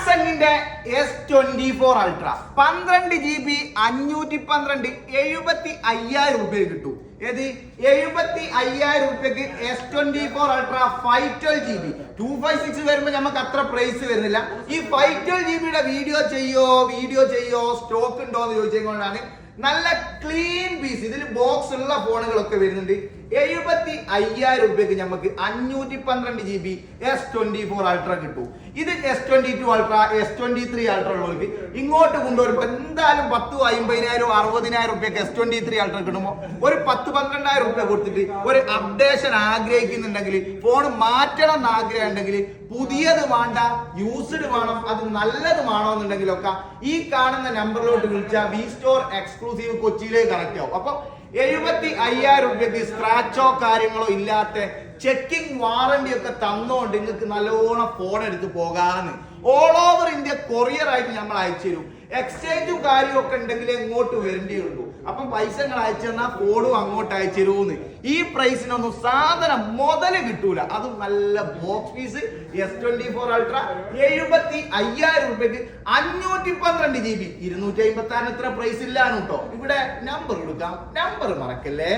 സാംസങ്ങിന്റെ S24 ultra 12GB 512 75,000 രൂപ കിട്ടും. ഏത് 75,000 രൂപയ്ക്ക് S24 അൾട്ര 512GB 256 വരുമ്പോ നമുക്ക് അത്ര പ്രൈസ് വരുന്നില്ല. ഈ 512GB വീഡിയോ ചെയ്യോ സ്റ്റോക്ക് ഉണ്ടോ എന്ന് ചോദിച്ചുകൊണ്ടാണ്. നല്ല ക്ലീൻ പീസ്, ഇതിൽ ബോക്സ് ഉള്ള ഫോണുകളൊക്കെ വരുന്നുണ്ട്. 75,000 രൂപയ്ക്ക് നമുക്ക് 512GB S24 അൾട്ര കിട്ടും. ഇത് S22 അൾട്ര S23 അൾട്ര ഉള്ളവർക്ക് ഇങ്ങോട്ട് കൊണ്ടുവരുമ്പോൾ എന്തായാലും 10,000 50,000 60,000 രൂപയ്ക്ക് S23 അൾട്ര കിട്ടുമ്പോൾ ഒരു 10-12,000 രൂപ കൊടുത്തിട്ട് ഒരു അപ്ഡേഷൻ ആഗ്രഹിക്കുന്നുണ്ടെങ്കിൽ, ഫോൺ മാറ്റണം എന്ന് ആഗ്രഹം ഉണ്ടെങ്കിൽ, പുതിയത് വേണ്ട യൂസ്ഡ് വേണം, അത് നല്ലത് വേണോ എന്നുണ്ടെങ്കിലൊക്കെ ഈ കാണുന്ന നമ്പറിലോട്ട് വിളിച്ചാൽ വി സ്റ്റോർ എക്സ്ക്ലൂസീവ് കൊച്ചിയിലേക്ക് കണക്ട് ആവും. അപ്പൊ 75,000 രൂപയ്ക്ക് സ്ക്രാച്ചോ കാര്യങ്ങളോ ഇല്ലാത്ത ചെക്കിംഗ് വാറന്റി ഒക്കെ തന്നോണ്ട് നിങ്ങൾക്ക് നല്ലോണം ഫോൺ എടുത്ത് പോകാന്ന്. ഓൾ ഓവർ ഇന്ത്യ കൊറിയർ ആയിട്ട് നമ്മൾ അയച്ചു തരും. എക്സ്ചേഞ്ചും കാര്യവും ഒക്കെ ഉണ്ടെങ്കിൽ ഇങ്ങോട്ട് വരേണ്ടി ഉള്ളൂ. അപ്പം പൈസ നിങ്ങൾ അയച്ചു തന്നാൽ ഫോണും അങ്ങോട്ട് അയച്ചു തരുമെന്ന്. ഈ പ്രൈസിനൊന്നും സാധനം മുതല് കിട്ടൂല. അതും നല്ല ബോക്സ് പീസ് S24 അൾട്ര 75,000 രൂപയ്ക്ക് 512GB 256 ഇത്ര പ്രൈസ് ഇല്ലാന്ന് കേട്ടോ. ഇവിടെ നമ്പർ കൊടുക്കാം, നമ്പർ മറക്കല്ലേ.